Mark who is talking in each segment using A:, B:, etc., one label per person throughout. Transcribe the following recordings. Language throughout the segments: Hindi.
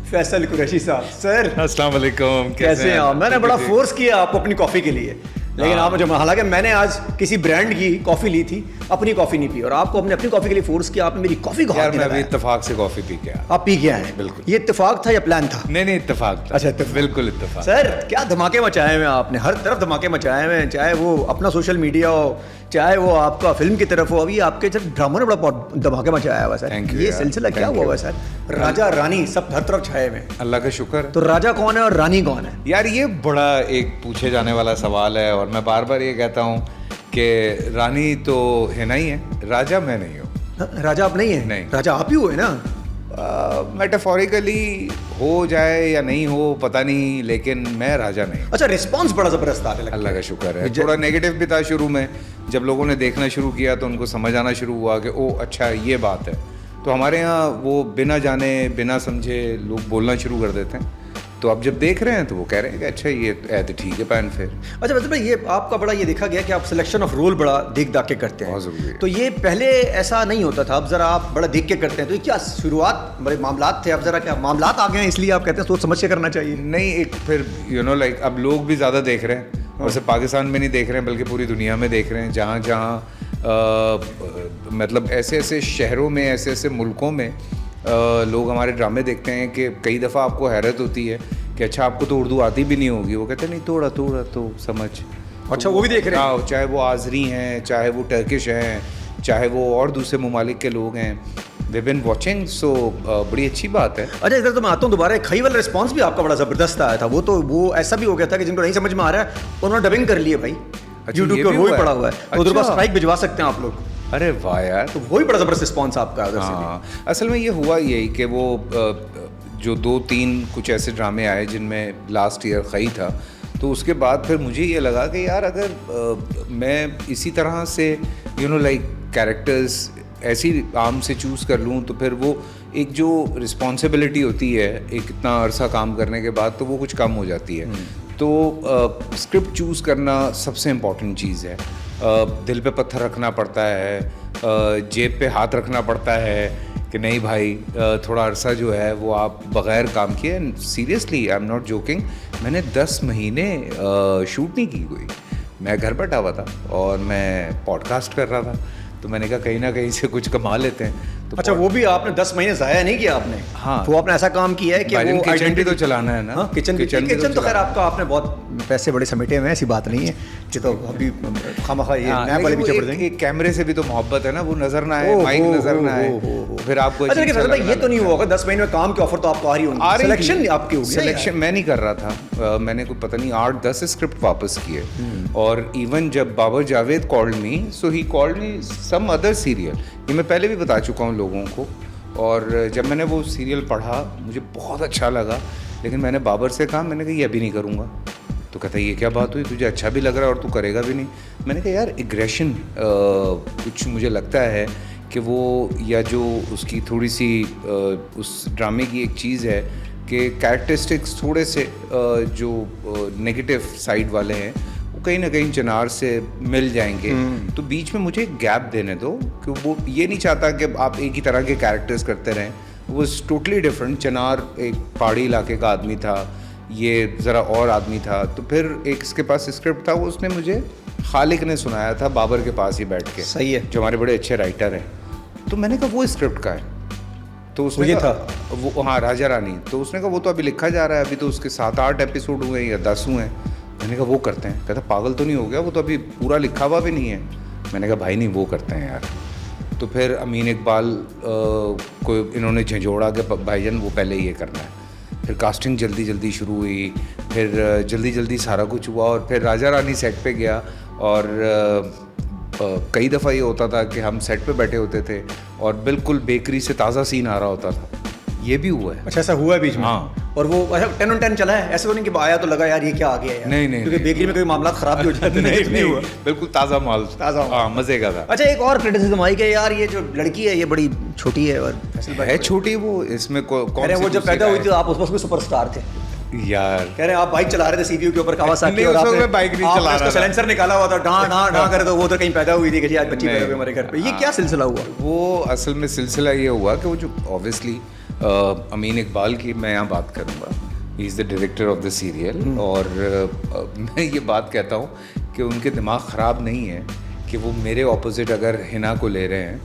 A: फैसल कुरैशी साहब, सर
B: अस्सलाम वालेकुम,
A: कैसे हैं आप? मैंने बड़ा फोर्स किया आपको अपनी कॉफ़ी के लिए, लेकिन आप मुझे, हालांकि मैंने आज किसी ब्रांड की कॉफ़ी ली थी, अपनी कॉफ़ी नहीं पी, और आपको अपने अपनी कॉफ़ी के लिए फोर्स किया, आपने मेरी कॉफ़ी को हाथ
B: यार मैं
A: दिलाया।
B: अभी इत्तेफाक से कॉफी पी के आया।
A: आप पी के आए हैं?
B: बिल्कुल।
A: ये इत्तेफाक था या प्लान था?
B: नहीं इत्तेफाक था।
A: अच्छा, इत्तेफाक।
B: बिल्कुल इत्तेफाक।
A: सर क्या धमाके मचाए हुए हैं आपने, हर तरफ धमाके मचाए हुए हैं, चाहे वो अपना सोशल मीडिया हो, चाहे वो आपका फिल्म की तरफ हो, अभी आपके सर ड्रामों ने बड़ा धमाके मचाया हुआ सर।
B: Thank you
A: ये
B: यार,
A: सिलसिला क्या
B: thank
A: हुआ
B: you।
A: हुआ सर? राजा रानी सब हर तरफ छाए हुए हैं,
B: अल्लाह का शुक्र।
A: तो राजा कौन है और रानी कौन है?
B: यार ये बड़ा एक पूछे जाने वाला सवाल है, और मैं बार बार ये कहता हूँ कि रानी तो है नहीं है, राजा मैं नहीं हूँ।
A: राजा आप नहीं है?
B: नहीं।
A: राजा आप ही हुए ना।
B: मेटाफोरिकली हो जाए या नहीं हो पता नहीं, लेकिन मैं राजा नहीं हूँ।
A: अच्छा, रिस्पांस बड़ा जबरदस्त आने लगा।
B: अल्लाह का शुक्र है। थोड़ा नेगेटिव भी था शुरू में, जब लोगों ने देखना शुरू किया तो उनको समझ आना शुरू हुआ कि ओ अच्छा ये बात है। तो हमारे यहाँ वो बिना जाने बिना समझे लोग बोलना शुरू कर देते हैं, तो अब जब देख रहे हैं तो वो कह रहे हैं कि अच्छा ये तो ठीक है पैन फिर।
A: अच्छा मतलब भाई, ये आपका बड़ा ये देखा गया कि आप सिलेक्शन ऑफ रोल बड़ा देख दाख के करते हैं,
B: बहुत ज़रूरी है।
A: तो ये पहले ऐसा नहीं होता था, अब जरा आप बड़ा देख के करते हैं, तो ये क्या शुरुआत बड़े मामलात थे, अब जरा क्या मामलात आ गए हैं इसलिए आप कहते हैं सोच समझ के करना चाहिए?
B: नहीं, एक फिर लाइक अब लोग भी ज़्यादा देख रहे हैं, और सिर्फ पाकिस्तान में नहीं देख रहे हैं बल्कि पूरी दुनिया में देख रहे हैं। जहाँ जहाँ मतलब ऐसे ऐसे शहरों में, ऐसे ऐसे मुल्कों में लोग हमारे ड्रामे देखते हैं कि कई दफ़ा आपको हैरत होती है कि अच्छा आपको तो उर्दू आती भी नहीं होगी, वो कहते हैं नहीं थोड़ा थोड़ा तो समझ।
A: अच्छा, वो भी देख रहे हैं?
B: हाँ, चाहे वो आज़री हैं, चाहे वो टर्किश हैं, चाहे वो और दूसरे ममालिक के लोग हैं, वी बिन वॉचिंग, सो बड़ी अच्छी बात है।
A: अच्छा, इधर तो मैं आता हूँ दोबारा, खई वाला रिस्पॉन्स भी आपका बड़ा ज़बरदस्त आया था, वो ऐसा भी हो गया था कि जिनको नहीं समझ में आ रहा है उन्होंने डबिंग कर लिए भाई, यूट्यूब पर वो ही पड़ा हुआ है, तो उधर का स्ट्राइक भिजवा सकते हैं आप लोग।
B: अरे वाह यार,
A: तो वो ही बड़ा ज़बरदस्त रिस्पॉन्स आपका उधर से भी।
B: हाँ, असल में ये हुआ यही कि वो जो 2-3 कुछ ऐसे ड्रामे आए जिनमें लास्ट ईयर खई था, तो उसके बाद फिर मुझे ये लगा कि यार अगर मैं इसी तरह से लाइक कैरेक्टर्स ऐसी आम से चूज़ कर लूँ, तो फिर वो एक जो रिस्पॉन्सिबिलिटी होती है एक इतना अरसा काम करने के बाद, तो वो कुछ कम हो जाती है। तो स्क्रिप्ट चूज़ करना सबसे इम्पॉर्टेंट चीज़ है। दिल पे पत्थर रखना पड़ता है, जेब पे हाथ रखना पड़ता है कि नहीं भाई थोड़ा अरसा जो है वो आप बग़ैर काम किए, seriously I am not joking, मैंने 10 महीने शूट नहीं की कोई, मैं घर बैठा हुआ था और मैं पॉडकास्ट कर रहा था, तो मैंने कहा कहीं ना कहीं से कुछ कमा लेते हैं। तो
A: अच्छा, वो भी आपने 10 महीने ज़ाया नहीं किया आपने?
B: हाँ,
A: तो आपने ऐसा काम किया है कि वो
B: किचन भी तो चलाना है ना।
A: हाँ, किचन तो खैर आपका, आपने बहुत पैसे बड़े समेटे हुए हैं, ऐसी बात नहीं है कि तो अभी खामखा ये नया वाले पीछे पड़ जाएंगे।
B: एक कैमरे से भी तो मोहब्बत है ना, वो नजर ना आए, माइक नजर ना आए, फिर आपको
A: अच्छा, लेकिन फैसल भाई ये तो नहीं हुआ होगा 10 महीने में काम की ऑफर तो आपको आ रही होगी, सिलेक्शन आपकी होगी?
B: सिलेक्शन मैं नहीं कर रहा था, मैंने कोई पता नहीं 8-10 स्क्रिप्ट वापस किए, और इवन जब Babar Javed called me, so he called me some other serial, ये मैं पहले भी बता चुका हूँ लोगों को, और जब मैंने वो सीरियल पढ़ा मुझे बहुत अच्छा लगा, लेकिन मैंने बाबर से कहा, मैंने कहा ये अभी नहीं करूँगा, तो कहता ये क्या बात हुई, तुझे अच्छा भी लग रहा है और तू करेगा भी नहीं। मैंने कहा यार एग्रेशन कुछ मुझे लगता है कि वो, या जो उसकी थोड़ी सी उस ड्रामे की एक चीज़ है कि कैरेक्टरिस्टिक्स थोड़े से जो नेगेटिव साइड वाले हैं वो कहीं ना कहीं चिनार से मिल जाएंगे, तो बीच में मुझे एक गैप देने दो, कि वो ये नहीं चाहता कि आप एक ही तरह के कैरेक्टर्स करते रहें। वो टोटली डिफरेंट, चिनार एक पहाड़ी इलाके का आदमी था, ये ज़रा और आदमी था, तो फिर एक इसके पास स्क्रिप्ट था, वो उसने मुझे खालिक ने सुनाया था बाबर के पास ही बैठ के,
A: सही है,
B: जो हमारे बड़े अच्छे राइटर हैं, तो मैंने कहा वो स्क्रिप्ट का है, तो उसने
A: ये था
B: वो, हाँ राजा रानी, तो उसने कहा वो तो अभी लिखा जा रहा है, अभी तो उसके 7-8 एपिसोड हुए हैं या 10 हुए हैं। मैंने कहा वो करते हैं, कहता पागल तो नहीं हो गया, वो तो अभी पूरा लिखा हुआ भी नहीं है। मैंने कहा भाई नहीं वो करते हैं यार। तो फिर अमीन इकबाल को इन्होंने झंझोड़ा के भाईजान वो पहले ये करना है, फिर कास्टिंग जल्दी जल्दी शुरू हुई, फिर जल्दी जल्दी सारा कुछ हुआ, और फिर राजा रानी सेट पे गया, और कई दफ़ा ये होता था कि हम सेट पे बैठे होते थे और बिल्कुल बेकरी से ताज़ा सीन आ रहा होता था, ये भी हुआ है।
A: अच्छा, ऐसा हुआ है बीच में?
B: हाँ।
A: और वो 10 on 10 चला है, ऐसे तो नहीं कि आया तो लगा यार ये क्या आ गया यार?
B: नहीं,
A: क्योंकि बेकरी में कोई मामला खराब भी हो जाते हैं।
B: नहीं हुआ, बिल्कुल ताज़ा माल,
A: ताज़ा,
B: हाँ मज़े का था।
A: अच्छा, एक और क्रिटिसिज्म आई कि यार ये जो लड़की है ये बड़ी छोटी है, और
B: है छोटी, वो इसमें कौन,
A: वो जब पैदा हुई थी आप उस वक्त सुपरस्टार थे
B: यार,
A: कह रहे हैं आप बाइक चला रहे थे सीपीयू के ऊपर कावासाकी, और
B: आपने बाइक नहीं चला रहा था,
A: साइलेंसर निकाला हुआ था, डां डां डां करे, तो वो तो कहीं पैदा हुई थी कि आज बच्ची पैदा हुई हमारे घर पे। ये क्या सिलसिला हुआ?
B: वो असल में सिलसिला ये हुआ कि वो जो ऑब्वियसली अमीन इकबाल की मैं यहाँ बात करूँगा। He is the director of the serial. और मैं ये बात कहता हूँ कि उनके दिमाग ख़राब नहीं है कि वो मेरे ऑपोजिट अगर हिना को ले रहे हैं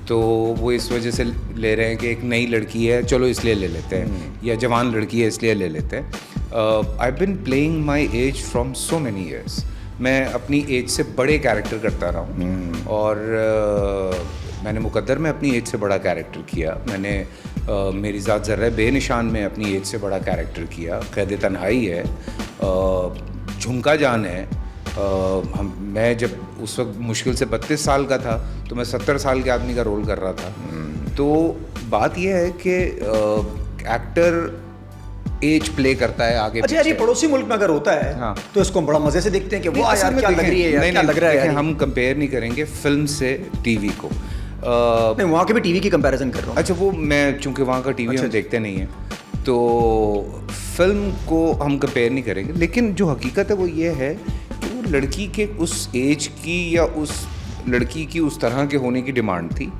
B: तो वो इस वजह से ले रहे हैं कि एक नई लड़की है, चलो इसलिए ले लेते हैं, या जवान लड़की है इसलिए ले लेते हैं। I been playing my age from so many years. मैं अपनी एज से बड़े कैरेक्टर करता रहा हूँ। और मैंने मुकद्दर में अपनी एज से बड़ा कैरेक्टर किया, मैंने मेरी ज़ात ज़र्रा बेनिशान में अपनी एज से बड़ा कैरेक्टर किया, कैद तन्हाई है, झुमका जान है। मैं जब उस वक्त मुश्किल से 32 साल का था तो मैं 70 साल के आदमी का रोल कर रहा था। तो बात यह है कि एक्टर एज प्ले करता है आगे।
A: अच्छा यार, ये पड़ोसी मुल्क में अगर होता है
B: हाँ,
A: तो इसको हम बड़ा मजे से देखते हैं कि वाह यार क्या लग रही है यार, क्या लग रहा है यार।
B: हम कंपेयर नहीं करेंगे फिल्म से टीवी को।
A: नहीं, वहाँ के भी टीवी की कंपैरिजन कर रहा हूँ।
B: अच्छा, वो मैं चूंकि वहाँ का टीवी हम देखते नहीं हैं तो फिल्म को हम कंपेयर नहीं करेंगे। लेकिन जो हकीकत है वो ये है कि वो लड़की के उस एज की या उस लड़की की उस तरह के होने की डिमांड थी।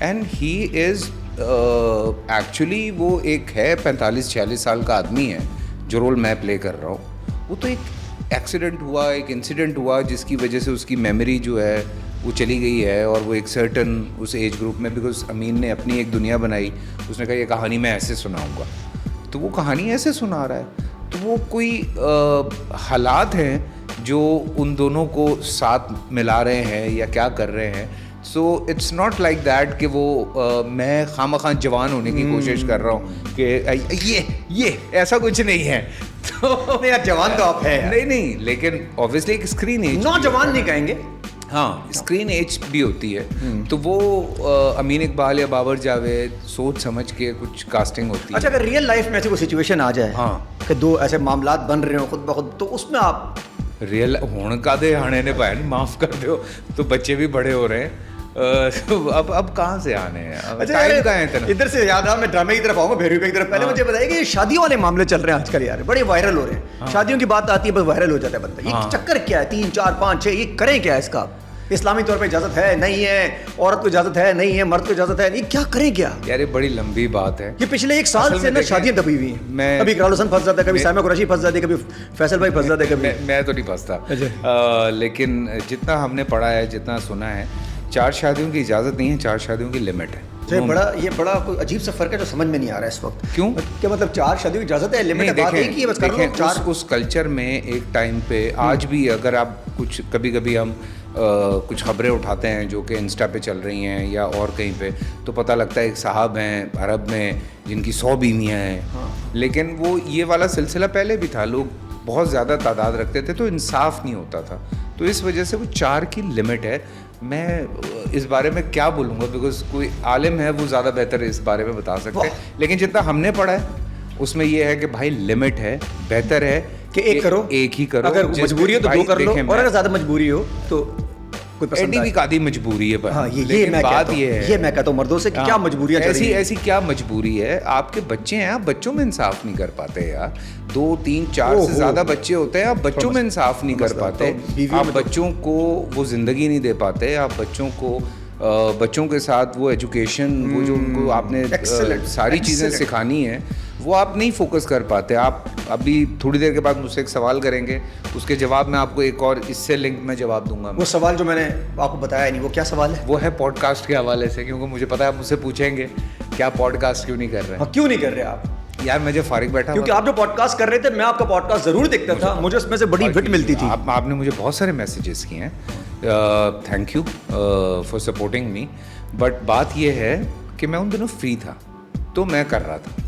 B: एंड ही इज़ एक्चुअली वो एक है 45-46 साल का आदमी है जो रोल मैं प्ले कर रहा हूँ। वो तो एक एक्सीडेंट हुआ, एक इंसिडेंट हुआ जिसकी वजह से उसकी मेमोरी जो है वो चली गई है, और वो एक सर्टन उस एज ग्रुप में, बिकॉज अमीन ने अपनी एक दुनिया बनाई, उसने कहा ये कहानी मैं ऐसे सुनाऊंगा, तो वो कहानी ऐसे सुना रहा है। तो वो कोई हालात हैं जो उन दोनों को साथ मिला रहे हैं या क्या कर रहे हैं। So it's not like that कि वो मैं खामखा जवान होने की कोशिश कर रहा हूँ कि ये ऐसा कुछ नहीं है। तो
A: नहीं यार, जवान तो आप है।
B: नहीं, लेकिन ऑब्वियसली एक स्क्रीन एज,
A: नौजवान नहीं कहेंगे,
B: हाँ स्क्रीन एज भी होती है। तो वो अमीन इकबाल या बाबर जावेद सोच समझ के कुछ कास्टिंग होती है।
A: अच्छा, अगर रियल लाइफ में ऐसी कोई सिचुएशन आ जाए
B: हाँ
A: कि दो ऐसे मामलात बन रहे हो खुद ब खुद, तो उसमें आप
B: रियल होने का दे आने ने पाया नहीं, माफ़ कर दो, तो बच्चे भी बड़े हो रहे हैं। तो अब कहाँ से आने हैं?
A: अच्छा टाइम का है इतना। इधर से याद आ, मैं ड्रामे की तरफ आऊँगा, भैरवी की तरफ। पहले मुझे बताइए कि ये शादियों वाले मामले चल रहे हैं आजकल यार, बड़े वायरल हो रहे हैं। शादियों की बात आती है बस वायरल हो जाता है बंदा। ये चक्कर क्या है? 3, 4, 5, 6 ये करें क्या है इसका? इस्लामी तौर पे इजाजत है नहीं है, औरत को इजाजत है नहीं है, मर्द को इजाजत है नहीं, क्या करें क्या
B: यार? ये बड़ी लंबी बात है।
A: ये पिछले 1 साल से ना शादियां दबी हुई हैं। कभी इकरार हुसैन फंस जाता है, कभी साइमा कुरैशी फंस जाती है, कभी फैसल भाई फंस जाते हैं, कभी
B: मैं तो नहीं फंसता। लेकिन जितना हमने पढ़ा है, जितना सुना है, 4 शादियों की इजाज़त नहीं है, 4 शादियों की लिमिट है।
A: ये बड़ा कोई अजीब सा फर्क है जो समझ में नहीं आ रहा है इस वक्त।
B: क्यों?
A: क्या मतलब 4 शादियों की इजाज़त है, लिमिट है, बात एक ही है, बस कर लो 4।
B: उस कल्चर में एक टाइम पे आज भी अगर आप कुछ कभी हम कुछ खबरें उठाते हैं जो कि इंस्टा पे चल रही हैं या और कहीं पे, तो पता लगता है एक साहब हैं अरब में जिनकी 100 बीवियाँ हैं। लेकिन वो ये वाला सिलसिला पहले भी था, लोग बहुत ज़्यादा तादाद रखते थे तो इंसाफ नहीं होता था। तो इस वजह से वो 4 की लिमिट है। मैं इस बारे में क्या बोलूँगा, बिकॉज कोई आलिम है वो ज़्यादा बेहतर इस बारे में बता सकते हैं। लेकिन जितना हमने पढ़ा है उसमें ये है कि भाई लिमिट है, बेहतर है
A: कि एक करो,
B: एक ही करो।
A: अगर मजबूरी हो तो 2 कर लो, और अगर ज़्यादा मजबूरी हो तो कोई पसंद
B: भी कादी मजबूरी है।
A: हाँ, ये मैं बात ये है, ये मैं कहता हूँ मर्दों से कि क्या मजबूरियाँ
B: ऐसी क्या मजबूरी है? आपके बच्चे हैं, आप बच्चों में इंसाफ नहीं कर पाते यार। 2, 3, 4 से ज़्यादा बच्चे होते हैं, आप बच्चों में इंसाफ नहीं कर पाते। आप बच्चों को वो ज़िंदगी नहीं दे पाते। आप बच्चों के साथ वो एजुकेशन, वो जो उनको आपने सारी चीज़ें सिखानी है, वो आप नहीं फोकस कर पाते। आप अभी थोड़ी देर के बाद मुझसे एक सवाल करेंगे, उसके जवाब में आपको एक और इससे लिंक में जवाब दूंगा।
A: वो सवाल जो मैंने आपको बताया नहीं, वो क्या सवाल है?
B: वो है पॉडकास्ट के हवाले से, क्योंकि मुझे पता है आप मुझसे पूछेंगे क्या पॉडकास्ट क्यों नहीं कर रहे हैं।
A: क्यों नहीं कर रहे आप?
B: यार मुझे फारिग बैठा,
A: क्योंकि आप जो पॉडकास्ट कर रहे थे मैं आपका पॉडकास्ट जरूर देखता था, मुझे उसमें से बड़ी हिट मिलती थी।
B: आपने मुझे बहुत सारे मैसेजेस किए हैं, thank you for supporting me. But बात यह है कि मैं उन दिनों फ्री था तो मैं कर रहा था।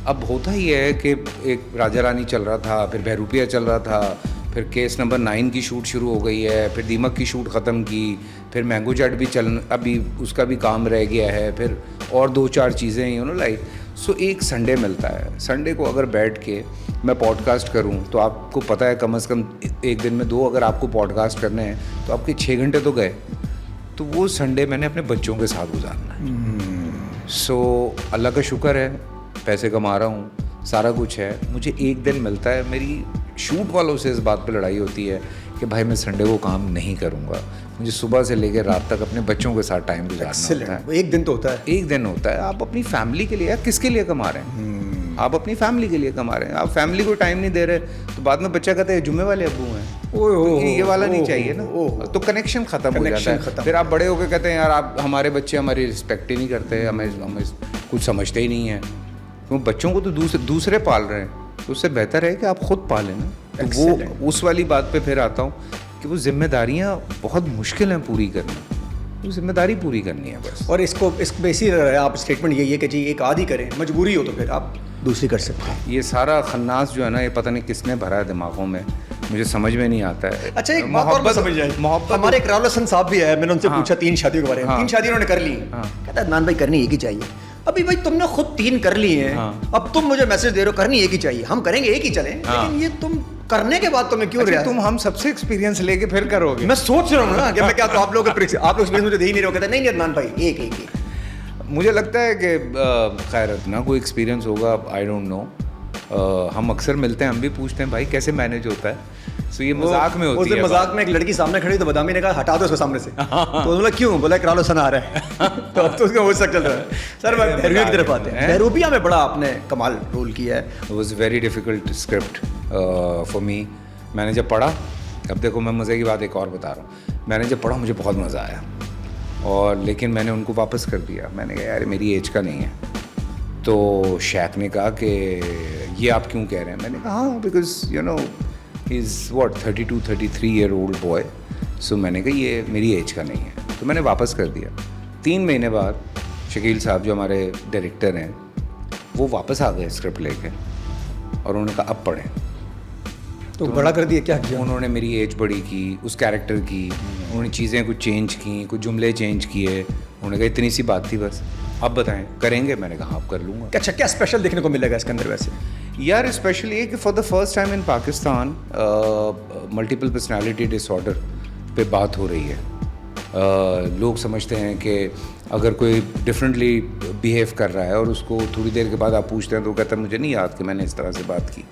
B: अब होता ही है कि एक राजा रानी चल रहा था, फिर बहरूपिया चल रहा था, फिर केस नंबर 9 की शूट शुरू हो गई है, फिर दीमक की शूट ख़त्म की, फिर मैंगो जट भी अभी उसका भी काम रह गया है, फिर और 2-4 चीज़ें यू नो लाइक। सो एक संडे मिलता है, संडे को अगर बैठ के मैं पॉडकास्ट करूं तो आपको पता है कम से कम एक दिन में 2 अगर आपको पॉडकास्ट करने हैं तो आपके 6 घंटे तो गए। तो वो संडे मैंने अपने बच्चों के साथ गुजारना है। सो अल्लाह का शुक्र है, पैसे कमा रहा हूँ, सारा कुछ है। मुझे एक दिन मिलता है, मेरी शूट वालों से इस बात पे लड़ाई होती है कि कि भाई मैं संडे को काम नहीं करूँगा, मुझे सुबह से लेकर रात तक अपने बच्चों के साथ टाइम गुजारना होता है।
A: Excellent. एक दिन तो होता है।
B: एक दिन होता है। आप अपनी फैमिली के लिए, यार किसके लिए कमा रहे हैं? आप अपनी फैमिली के लिए कमा रहे हैं। आप फैमिली को टाइम नहीं दे रहे तो बाद में बच्चा कहता है जुम्मे वाले अब्बू हैं, तो ये वाला नहीं चाहिए ना, तो कनेक्शन खत्म हो जाता है। फिर आप बड़े होकर कहते हैं यार आप हमारे बच्चे हमारी रिस्पेक्ट ही नहीं करते, हमें कुछ समझते ही नहीं है। तो बच्चों को तो दूसरे पाल रहे हैं, तो उससे बेहतर है कि आप खुद पालें ना। तो वो उस वाली बात पे फिर आता हूँ कि वो जिम्मेदारियाँ बहुत मुश्किल हैं पूरी करना, वो जिम्मेदारी पूरी करनी है बस।
A: और इसको बेसी आप स्टेटमेंट यही है कि जी एक आधी करें, मजबूरी हो तो फिर आप दूसरी कर सकते हैं।
B: ये सारा खन्नास जो है ना, ये पता नहीं किसने भरा है दिमागों में, मुझे समझ में नहीं आता है।
A: अच्छा एक बात और मैं समझ जाए,
B: मोहब्बत
A: हमारे एक राहुल हसन साहब भी है, मैंने उनसे पूछा 3 शादियों के बारे में। 3 शादी उन्होंने कर ली, कहता है अदनान भाई करनी एक ही चाहिए। अभी भाई तुमने खुद 3 कर ली हैं, अब तुम मुझे मैसेज दे रहे हो करनी एक ही चाहिए, हम करेंगे एक ही चलें, लेकिन ये तुम करने के बाद तुम्हें क्यों
B: तुम हम सबसे एक्सपीरियंस लेके फिर करोगे?
A: मैं सोच रहा हूँ ना कि मैं क्या तो आप लोग एक्सपीरियंस मुझे दे ही नहीं रहे हो। कहते नहीं अदनान भाई एक एक।
B: मुझे लगता है कि खैर ना कोई एक्सपीरियंस होगा, आई डोंट नो। हम अक्सर मिलते हैं, हम भी पूछते हैं भाई कैसे मैनेज होता है। सो ये मजाक में होती है।
A: मजाक में एक लड़की सामने खड़ी तो बदामी ने कहा हटा दो उसको सामने से, तो बोला क्यों? बोला एक राहुल हसन आ रहा है। तो अब तो उसका हो सकता चल रहा है। सर बहरूपिया की तरफ आते हैं। बहरूपिया में बड़ा आपने कमाल रोल किया है।
B: It was very difficult script for me. मैंने जब पढ़ा, अब देखो मैं मज़े की बात एक और बता रहा हूँ, मैंने जब पढ़ा मुझे बहुत मज़ा आया, और लेकिन मैंने उनको वापस कर दिया। मैंने कहा यार मेरी एज का नहीं है। तो शैक ने कहा कि ये आप क्यों कह रहे हैं? मैंने कहा हाँ because you know he is what 32-33 year old boy. So मैंने कहा ये मेरी एज का नहीं है, तो मैंने वापस कर दिया। 3 महीने बाद शकील साहब जो हमारे डायरेक्टर हैं वो वापस आ गए स्क्रिप्ट लेके, और उन्होंने कहा अब पढ़ें।
A: तो बड़ा कर दिया क्या किया?
B: उन्होंने मेरी एज बड़ी की, उस कैरेक्टर की, उन्होंने चीज़ें कुछ चेंज की, कुछ जुमले चेंज किए। उन्होंने कहा इतनी सी बात थी बस, अब बताएं करेंगे? मैंने कहा आप कर लूँगा।
A: अच्छा क्या स्पेशल देखने को मिलेगा इसके अंदर वैसे?
B: यार स्पेशल ये कि for the first time in Pakistan multiple personality disorder पे बात हो रही है। लोग समझते हैं कि अगर कोई डिफरेंटली बिहेव कर रहा है और उसको थोड़ी देर के बाद आप पूछते हैं तो वो कहता है मुझे नहीं याद कि मैंने इस तरह से बात की,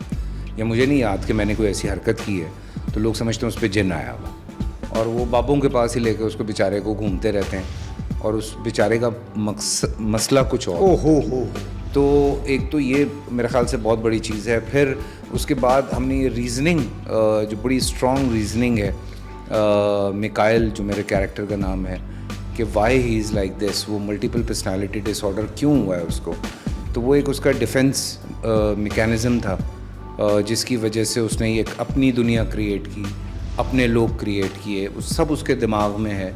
B: या मुझे नहीं याद कि मैंने कोई ऐसी हरकत की है, तो लोग समझते हैं उस पर जिन आया हुआ, और वो बाबों के पास ही लेके उसको बेचारे को घूमते रहते हैं, और उस बेचारे का मसला कुछ और।
A: हो।
B: तो एक तो ये मेरे ख्याल से बहुत बड़ी चीज़ है। फिर उसके बाद हमने ये रीजनिंग जो बड़ी स्ट्रॉन्ग रीजनिंग है, मिकाइल जो मेरे कैरेक्टर का नाम है, कि why he is like this, वो मल्टीपल पर्सनालिटी डिसऑर्डर क्यों हुआ है उसको, तो वो एक उसका डिफेंस मैकेनिज़्म था जिसकी वजह से उसने एक अपनी दुनिया क्रिएट की, अपने लोग क्रिएट किए, सब उसके दिमाग में है।